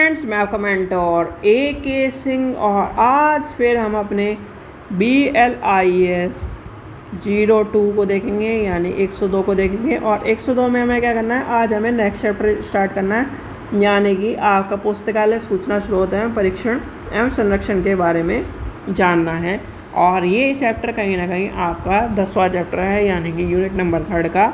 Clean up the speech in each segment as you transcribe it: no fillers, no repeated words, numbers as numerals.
Friends, मैं आपका mentor AK Singh और आज फिर हम अपने BLIS 02 को देखेंगे यानी 102 को देखेंगे। और 102 में हमें क्या करना है, आज हमें नेक्स्ट चैप्टर स्टार्ट करना है यानी कि आपका पुस्तकालय सूचना स्रोत एवं परीक्षण एवं संरक्षण के बारे में जानना है। और ये चैप्टर कहीं ना कहीं आपका 10वां चैप्टर है यानी कि यूनिट नंबर 3 का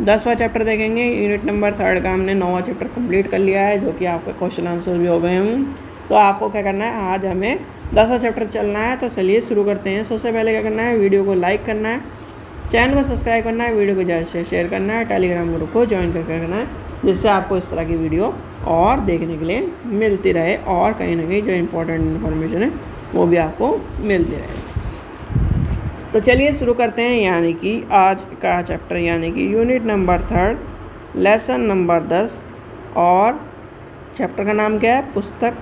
10वां चैप्टर देखेंगे। यूनिट नंबर 3 का हमने 9वां चैप्टर कंप्लीट कर लिया है जो कि आपके क्वेश्चन आंसर भी हो गए हैं। तो आपको क्या करना है, आज हमें 10वां चैप्टर चलना है। तो चलिए शुरू करते हैं। सबसे पहले क्या करना है, वीडियो को लाइक करना है, चैनल को सब्सक्राइब करना है, वीडियो को ज़्यादा से शेयर करना है, टेलीग्राम ग्रुप को ज्वाइन करके करना है जिससे आपको इस तरह की वीडियो और देखने के लिए मिलती रहे और कहीं ना कहीं जो इम्पोर्टेंट इन्फॉर्मेशन है वो भी आपको मिलती रहे। तो चलिए शुरू करते हैं यानी कि आज का चैप्टर यानी कि यूनिट नंबर 3 लेसन नंबर 10 और चैप्टर का नाम क्या है, पुस्तक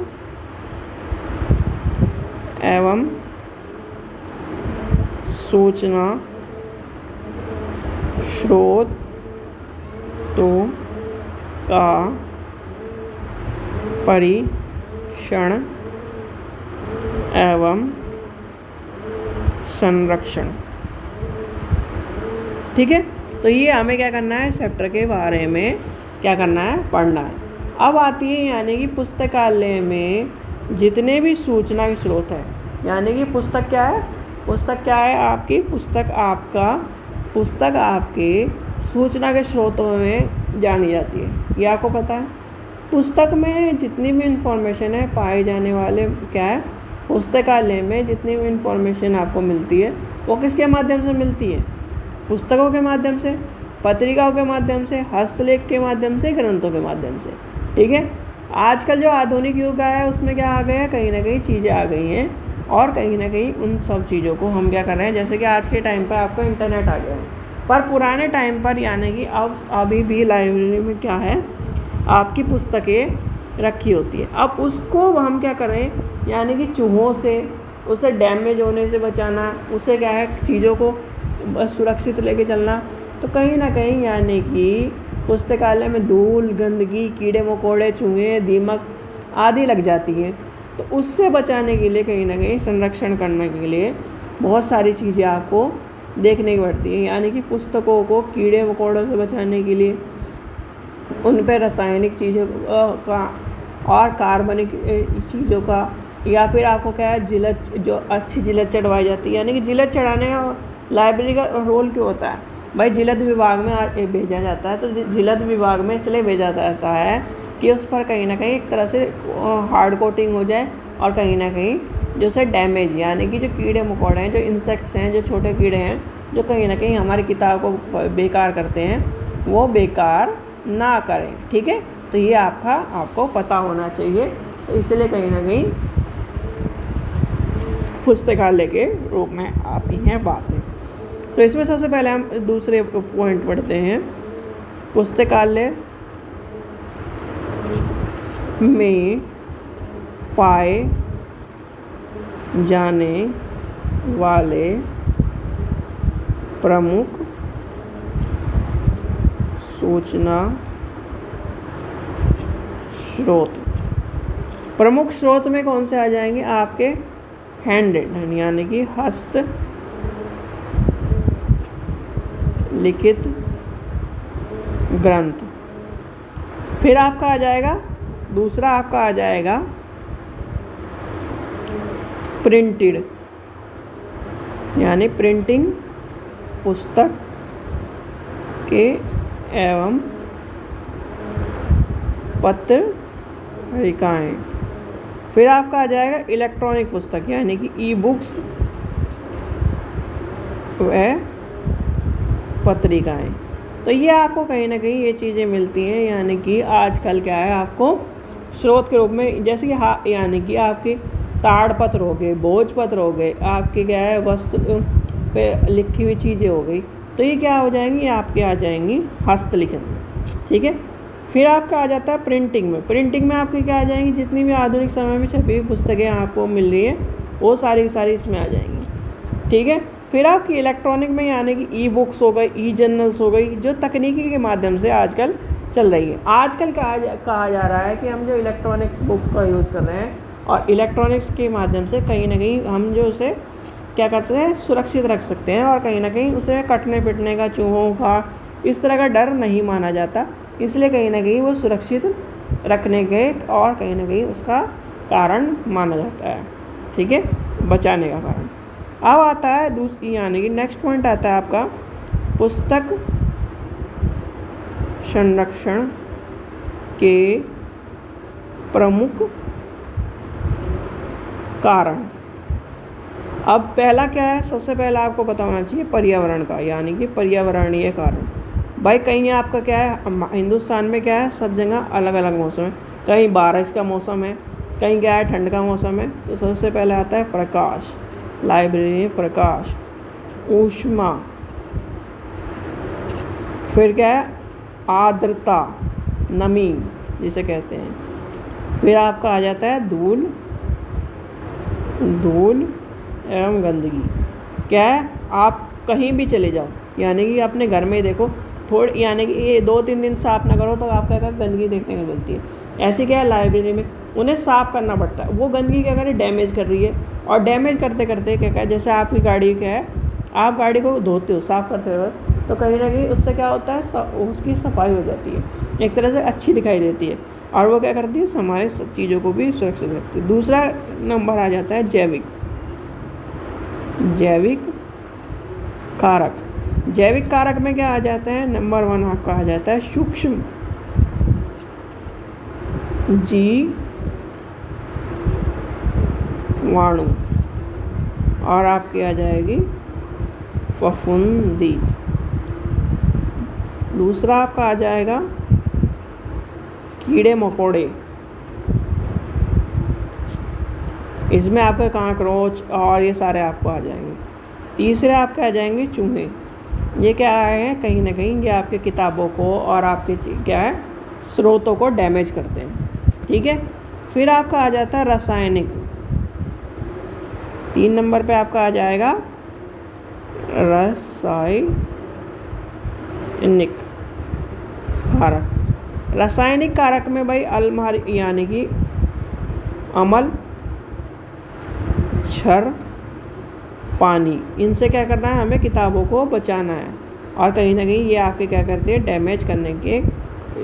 एवं सूचना स्रोतों का परीक्षण एवं संरक्षण। ठीक है, तो ये हमें क्या करना है, चैप्टर के बारे में क्या करना है, पढ़ना है। अब आती है यानी कि पुस्तकालय में जितने भी सूचना के स्रोत हैं यानी कि पुस्तक क्या है, पुस्तक क्या है आपकी, पुस्तक आपके सूचना के स्रोतों में जानी जाती है। ये आपको पता है। पुस्तक में जितनी भी इंफॉर्मेशन है पाए जाने वाले क्या है, पुस्तकालय में जितनी भी इंफॉर्मेशन आपको मिलती है वो किसके माध्यम से मिलती है, पुस्तकों के माध्यम से, पत्रिकाओं के माध्यम से, हस्तलेख के माध्यम से, ग्रंथों के माध्यम से। ठीक है, आजकल जो आधुनिक युग आया है उसमें क्या आ गया है, कहीं ना कहीं चीज़ें आ गई हैं और कहीं ना कहीं उन सब चीज़ों को हम क्या कर रहे हैं, जैसे कि आज के टाइम पर आपका इंटरनेट आ गया है, पर पुराने टाइम पर यानी कि अब अभी भी लाइब्रेरी में क्या है, आपकी पुस्तकें रखी होती है। अब उसको हम क्या करें यानी कि चूहों से, उसे डैमेज होने से बचाना, उसे क्या है चीज़ों को सुरक्षित लेके चलना। तो कहीं ना कहीं यानी कि पुस्तकालय में धूल, गंदगी, कीड़े मकोड़े, चूहे, दीमक आदि लग जाती हैं। तो उससे बचाने के लिए कहीं ना कहीं संरक्षण करने के लिए बहुत सारी चीज़ें आपको देखने की पड़ती है यानी कि पुस्तकों को कीड़े मकोड़ों से बचाने के लिए उन पर रासायनिक चीज़ों का और कार्बनिक चीज़ों का, या फिर आपको क्या है जिलत, जो अच्छी जिलत चढ़वाई जाती है यानी कि जिलत चढ़ाने का लाइब्रेरी का रोल क्यों होता है भाई, जिलत विभाग में भेजा जाता है। तो जिलत विभाग में इसलिए भेजा जाता है कि उस पर कहीं ना कहीं एक तरह से हार्ड कोटिंग हो जाए और कहीं ना कहीं जो से डैमेज यानी कि जो कीड़े मकोड़े हैं, जो इंसेक्ट्स हैं, जो छोटे कीड़े हैं जो कहीं ना कहीं हमारी किताब को बेकार करते हैं वो बेकार ना करें। ठीक है, तो ये आपको पता होना चाहिए। तो इसलिए कहीं ना कहीं पुस्तकालय के रूप में आती हैं बातें। तो इसमें सबसे पहले हम दूसरे पॉइंट पढ़ते हैं, पुस्तकालय में पाए जाने वाले प्रमुख सूचना स्रोत। प्रमुख स्रोत में कौन से आ जाएंगे, आपके हैंड रिटन यानी कि हस्त लिखित ग्रंथ। फिर आपका आ जाएगा दूसरा, आपका आ जाएगा प्रिंटेड यानी प्रिंटिंग पुस्तक के एवं पत्रिकाएँ। फिर आपका आ जाएगा इलेक्ट्रॉनिक पुस्तक यानी कि ई बुक्स व पत्रिकाएँ। तो ये आपको कहीं ना कहीं ये चीज़ें मिलती हैं यानी कि आजकल क्या है आपको स्रोत के रूप में, जैसे कि यानी कि आपके ताड़पत्र हो गए, भोजपत्र हो गए, आपके क्या है वस्तु पे लिखी हुई चीज़ें हो गई। तो ये क्या हो जाएंगी, आपके आ जाएंगी हस्तलिखित में। ठीक है, फिर आपका आ जाता है प्रिंटिंग में। प्रिंटिंग में आपकी क्या आ जाएंगी, जितनी भी आधुनिक समय में छपी हुई पुस्तकें आपको मिल रही हैं वो सारी की सारी इसमें आ जाएंगी। ठीक है, फिर आपकी इलेक्ट्रॉनिक में यानी कि ई बुक्स हो गई, ई जर्नल्स हो गई, जो तकनीकी के माध्यम से आजकल चल रही है। आजकल कहा जा रहा है कि हम जो इलेक्ट्रॉनिक्स बुक्स का यूज़ कर रहे हैं और इलेक्ट्रॉनिक्स के माध्यम से कहीं ना कहीं हम जो उसे क्या करते हैं, सुरक्षित रख सकते हैं और कहीं ना कहीं उसे कटने पिटने का, चूहों का, इस तरह का डर नहीं माना जाता। इसलिए कहीं ना कहीं वो सुरक्षित रखने के और कहीं ना कहीं उसका कारण माना जाता है। ठीक है, बचाने का कारण। अब आता है दूसरी, यानी कि नेक्स्ट पॉइंट आता है आपका पुस्तक संरक्षण के प्रमुख कारण। अब पहला क्या है, सबसे पहला आपको पता होना चाहिए पर्यावरण का, यानी कि पर्यावरणीय कारण। भाई कहीं आपका क्या है, हिंदुस्तान में क्या है, सब जगह अलग अलग मौसम है। कहीं बारिश का मौसम है, कहीं क्या है, ठंड का मौसम है। तो सबसे पहले आता है प्रकाश, लाइब्रेरी में प्रकाश, ऊष्मा, फिर क्या है, आर्द्रता, नमी जिसे कहते हैं। फिर आपका आ जाता है धूल एवं गंदगी। क्या है, आप कहीं भी चले जाओ, यानी कि अपने घर में ही देखो, थोड़ी यानी कि ये 2-3 दिन साफ़ ना करो तो आपका क्या गंदगी देखने को मिलती है। ऐसे क्या है, लाइब्रेरी में उन्हें साफ़ करना पड़ता है। वो गंदगी क्या करे, डैमेज कर रही है, और डैमेज करते करते क्या है, जैसे आपकी गाड़ी क्या है, आप गाड़ी को धोते हो, साफ़ करते हो, तो कहीं ना कहीं उससे क्या होता है, उसकी सफाई हो जाती है, एक तरह से अच्छी दिखाई देती है, और वो क्या करती है, हमारे चीज़ों को भी सुरक्षित रखती है। दूसरा नंबर आ जाता है जैविक कारक। जैविक कारक में क्या आ जाते हैं, नंबर 1 आपका आ जाता है सूक्ष्म जीवाणु, और आपकी आ जाएगी फफूंदी। दूसरा आपका आ जाएगा कीड़े मकोड़े, इसमें आपके काकरोच और ये सारे आपको आ जाएंगे। तीसरे आपके आ जाएंगे चूहे। ये क्या है, कहीं ना कहीं ये आपके किताबों को और आपके क्या है, स्रोतों को डैमेज करते हैं। ठीक है, फिर आपका आ जाता है रासायनिक। 3 नंबर पे आपका आ जाएगा रासायनिक कारक। रासायनिक कारक में भाई अलमारी, यानी कि अम्ल, क्षार, पानी, इनसे क्या करना है, हमें किताबों को बचाना है, और कहीं ना कहीं ये आपके क्या करती है, डैमेज करने के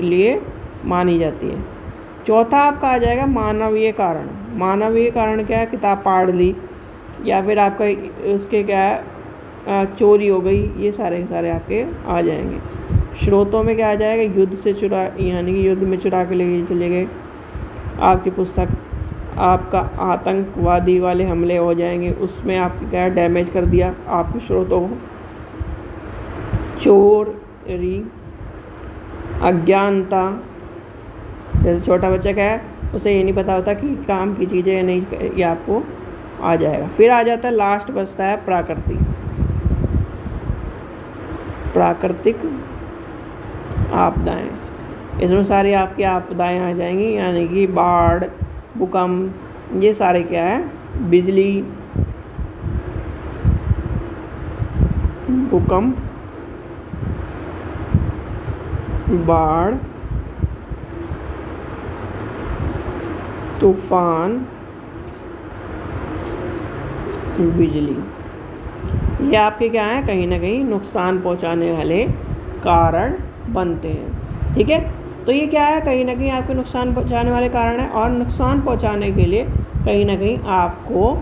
लिए मानी जाती है। चौथा आपका आ जाएगा मानवीय कारण। मानवीय कारण क्या है, किताब फाड़ ली, या फिर आपका उसके क्या है, चोरी हो गई, ये सारे के सारे आपके आ जाएंगे। स्रोतों में क्या आ जाएगा, युद्ध से चुरा, यानी कि युद्ध में चुरा के ले चले गए आपकी पुस्तक, आपका आतंकवादी वाले हमले हो जाएंगे, उसमें आपकी क्या डैमेज कर दिया आपके स्रोतों को। चोरी, अज्ञानता, जैसे छोटा बच्चा क्या है, उसे ये नहीं पता होता कि काम की चीज़ें या नहीं, ये आपको आ जाएगा। फिर आ जाता है, लास्ट बचता है प्राकृतिक आपदाएं। इसमें सारी आपकी आपदाएं आ जाएंगी, यानी कि बाढ़, भूकंप, ये सारे क्या है, बिजली, भूकंप, बाढ़, तूफान, बिजली, ये आपके क्या है, कहीं ना कहीं नुकसान पहुंचाने वाले कारण बनते हैं। ठीक है, तो ये क्या है, कहीं ना कहीं आपके नुकसान पहुंचाने वाले कारण है, और नुकसान पहुंचाने के लिए कहीं ना कहीं आपको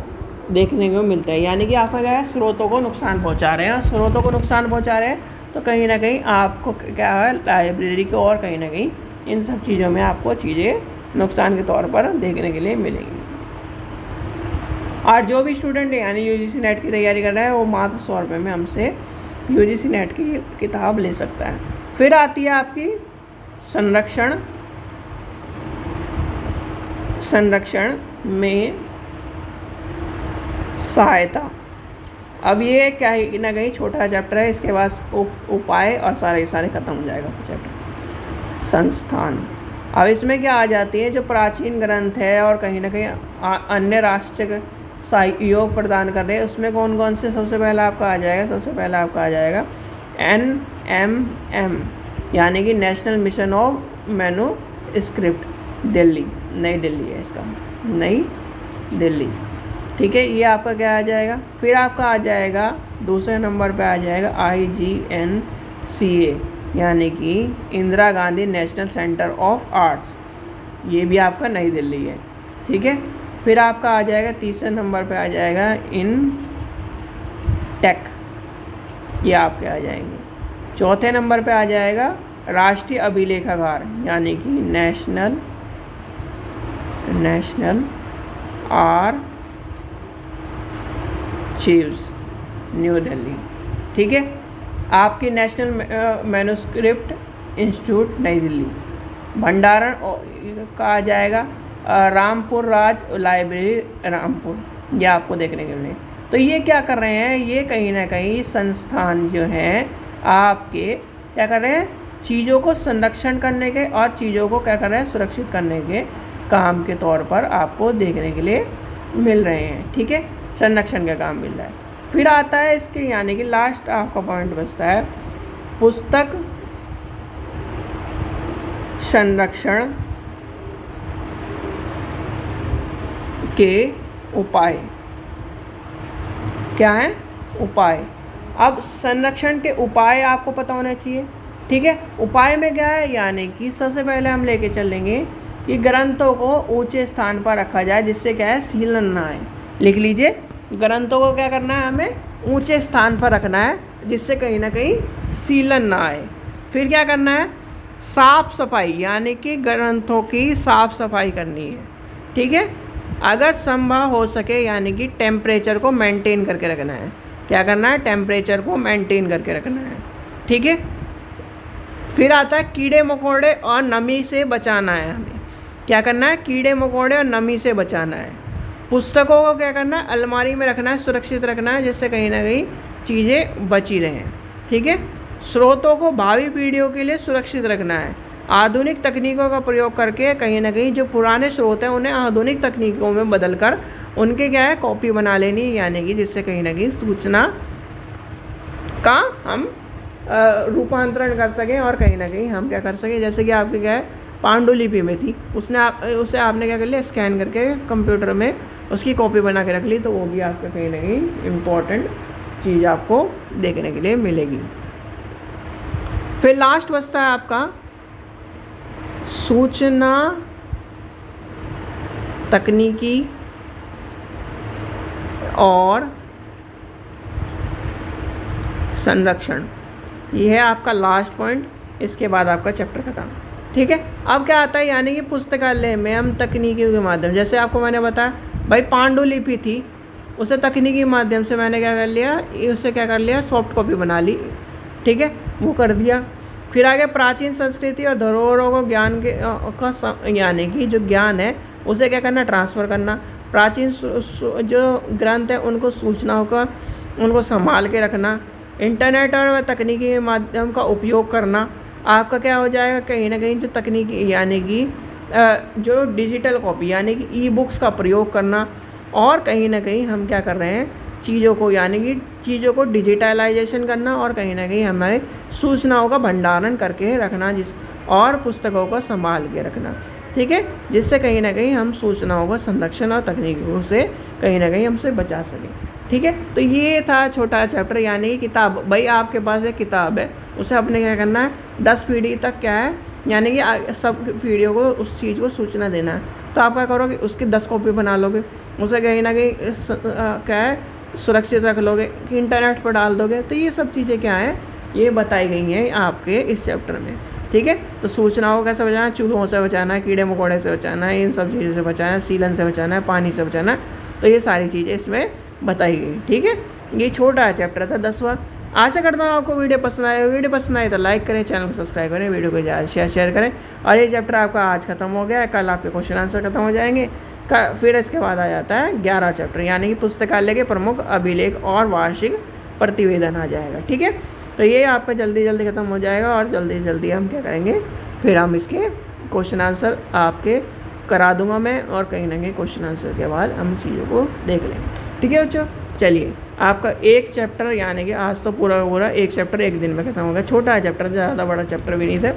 देखने को मिलता है, यानी कि आपका क्या है, स्रोतों को नुकसान पहुंचा रहे हैं, और स्रोतों को नुकसान पहुंचा रहे हैं तो कहीं ना कहीं आपको क्या है, लाइब्रेरी को और कहीं ना कहीं इन सब चीज़ों में आपको चीज़ें नुकसान के तौर पर देखने के लिए मिलेंगी। और जो भी स्टूडेंट यानी यूजीसी नेट की तैयारी कर रहा है, वो मात्र 100 रुपये में हमसे यूजीसी नेट की किताब ले सकता है। फिर आती है आपकी संरक्षण में सहायता। अब ये क्या है ना, कहीं छोटा चैप्टर है, इसके बाद उपाय और सारे खत्म हो जाएगा चैप्टर। संस्थान, अब इसमें क्या आ जाती है, जो प्राचीन ग्रंथ है और कहीं ना कहीं अन्य राष्ट्र सहयोग प्रदान कर रहे हैं, उसमें कौन कौन से सबसे पहला आपका आ जाएगा, NMM यानी कि national mission of manuscript Delhi, नई दिल्ली है इसका, नई दिल्ली। ठीक है, ये आपका क्या आ जाएगा। फिर आपका आ जाएगा दूसरे नंबर पे आ जाएगा IGNCA, यानी कि Indira Gandhi national centre of arts, ये भी आपका नई दिल्ली है। ठीक है, फिर आपका आ जाएगा तीसरे नंबर पे आ जाएगा इन टेक, ये आपके आ जाएंगे। चौथे नंबर पे आ जाएगा राष्ट्रीय अभिलेखागार, यानी कि नेशनल आर्चीव्स, न्यू दिल्ली। ठीक है, आपकी नेशनल मैन्युस्क्रिप्ट इंस्टीट्यूट नई दिल्ली। भंडारण का आ जाएगा रामपुर राज लाइब्रेरी रामपुर, ये आपको देखने के लिए। तो ये क्या कर रहे हैं, ये कहीं ना कहीं संस्थान जो हैं आपके क्या कर रहे हैं, चीज़ों को संरक्षण करने के और चीज़ों को क्या कर रहे हैं, सुरक्षित करने के काम के तौर पर आपको देखने के लिए मिल रहे हैं। ठीक है, संरक्षण का काम मिल रहा है। फिर आता है इसके यानी कि लास्ट आपका पॉइंट बचता है पुस्तक संरक्षण के उपाय। क्या है, उपाय। अब संरक्षण के उपाय आपको पता होने चाहिए। ठीक है, उपाय में क्या है, यानी कि सबसे पहले हम लेके चलेंगे कि ग्रंथों को ऊंचे स्थान पर रखा जाए, जिससे क्या है, सीलन ना आए। लिख लीजिए, ग्रंथों को क्या करना है, हमें ऊंचे स्थान पर रखना है, जिससे कहीं ना कहीं सीलन ना आए। फिर क्या करना है, साफ सफाई, यानी कि ग्रंथों की साफ सफाई करनी है। ठीक है, अगर संभव हो सके यानी कि टेम्परेचर को मेंटेन करके रखना है। क्या करना है, टेम्परेचर को मेंटेन करके रखना है। ठीक है, फिर आता है कीड़े मकोड़े और नमी से बचाना है। हमें क्या करना है, कीड़े मकोड़े और नमी से बचाना है। पुस्तकों को क्या करना है, अलमारी में रखना है, सुरक्षित रखना है, जिससे कहीं ना कहीं चीज़ें बची रहें। ठीक है, स्रोतों को भावी पीढ़ियों के लिए सुरक्षित रखना है। आधुनिक तकनीकों का प्रयोग करके कहीं ना कहीं जो पुराने स्रोत हैं उन्हें आधुनिक तकनीकों में बदलकर उनके क्या है, कॉपी बना लेनी, यानी कि जिससे कहीं ना कहीं सूचना का हम रूपांतरण कर सकें और कहीं ना कहीं हम क्या कर सकें। जैसे कि आपके क्या है, पांडुलिपि में थी, उसे आपने क्या कर लिया, स्कैन करके कंप्यूटर में उसकी कॉपी बना के रख ली, तो वो भी आपका कहीं ना कहीं इम्पोर्टेंट चीज़ आपको देखने के लिए मिलेगी। फिर लास्ट बचता है आपका सूचना तकनीकी और संरक्षण, ये है आपका लास्ट पॉइंट। इसके बाद आपका चैप्टर खत्म। ठीक है, अब क्या आता है, यानी कि पुस्तकालय में हम तकनीकी के माध्यम, जैसे आपको मैंने बताया भाई पांडुलिपि थी, उसे तकनीकी माध्यम से मैंने क्या कर लिया, उसे क्या कर लिया, सॉफ्ट कॉपी बना ली। ठीक है, वो कर दिया। फिर आगे प्राचीन संस्कृति और धरोहरों को ज्ञान के का यानी कि जो ज्ञान है उसे क्या करना, ट्रांसफ़र करना। प्राचीन जो ग्रंथ हैं उनको सूचनाओं का उनको संभाल के रखना। इंटरनेट और तकनीकी माध्यम का उपयोग करना। आपका क्या हो जाएगा, कहीं ना कहीं जो तकनीकी यानी कि जो डिजिटल कॉपी यानी कि ई बुक्स का प्रयोग करना। और कहीं ना कहीं हम क्या कर रहे हैं, चीज़ों को यानी कि चीज़ों को डिजिटलाइजेशन करना और कहीं ना कहीं हमारे सूचनाओं का भंडारण करके रखना, और पुस्तकों को संभाल के रखना। ठीक है, जिससे कहीं ना कहीं हम सूचनाओं का संरक्षण और तकनीकों से कहीं ना कहीं हमसे बचा सकें। ठीक है, तो ये था छोटा चैप्टर, यानी कि किताब। भाई आपके पास एक किताब है, उसे अपने क्या करना है, 10 पीढ़ी तक क्या है, यानी कि सब पीढ़ियों को उस चीज़ को सूचना देना है। तो आप क्या करोगे, उसकी 10 कॉपी बना लोगे, उसे कहीं ना कहीं क्या है, सुरक्षित रख लोगे, कि इंटरनेट पर डाल दोगे। तो ये सब चीज़ें क्या हैं, ये बताई गई हैं आपके इस चैप्टर में। ठीक है, तो सूचनाओं को कैसे बचाना है, चूहों से बचाना है, कीड़े मकोड़े से बचाना है, इन सब चीज़ों से बचाना है, सीलन से बचाना है, पानी से बचाना है। तो ये सारी चीज़ें इसमें बताई गई। ठीक है, ये छोटा चैप्टर था 10वां। आशा करता हूँ आपको वीडियो पसंद आए। वीडियो पसंद आए तो लाइक करें, चैनल को सब्सक्राइब करें, वीडियो को ज़्यादा शेयर करें। और ये चैप्टर आपका आज खत्म हो गया है, कल आपके क्वेश्चन आंसर खत्म हो जाएंगे। फिर इसके बाद आ जाता है 11वां चैप्टर, यानी कि पुस्तकालय के प्रमुख अभिलेख और वार्षिक प्रतिवेदन आ जाएगा। ठीक है, तो ये आपका जल्दी खत्म हो जाएगा और जल्दी हम क्या करेंगे, फिर हम इसके क्वेश्चन आंसर आपके करा दूंगा मैं, और कहीं ना कहीं क्वेश्चन आंसर के बाद हम चीज़ों को देख लेंगे। ठीक है बच्चों, चलिए आपका एक चैप्टर, यानी कि आज तो पूरा पूरा एक चैप्टर एक दिन में ख़त्म हो गया। छोटा है चैप्टर, ज़्यादा बड़ा चैप्टर भी नहीं था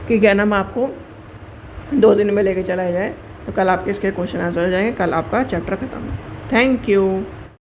कि क्या नाम आपको 2 दिन में लेके चला जाए। तो कल आपके इसके क्वेश्चन आंसर हो जाएंगे, कल आपका चैप्टर ख़त्म। Thank you.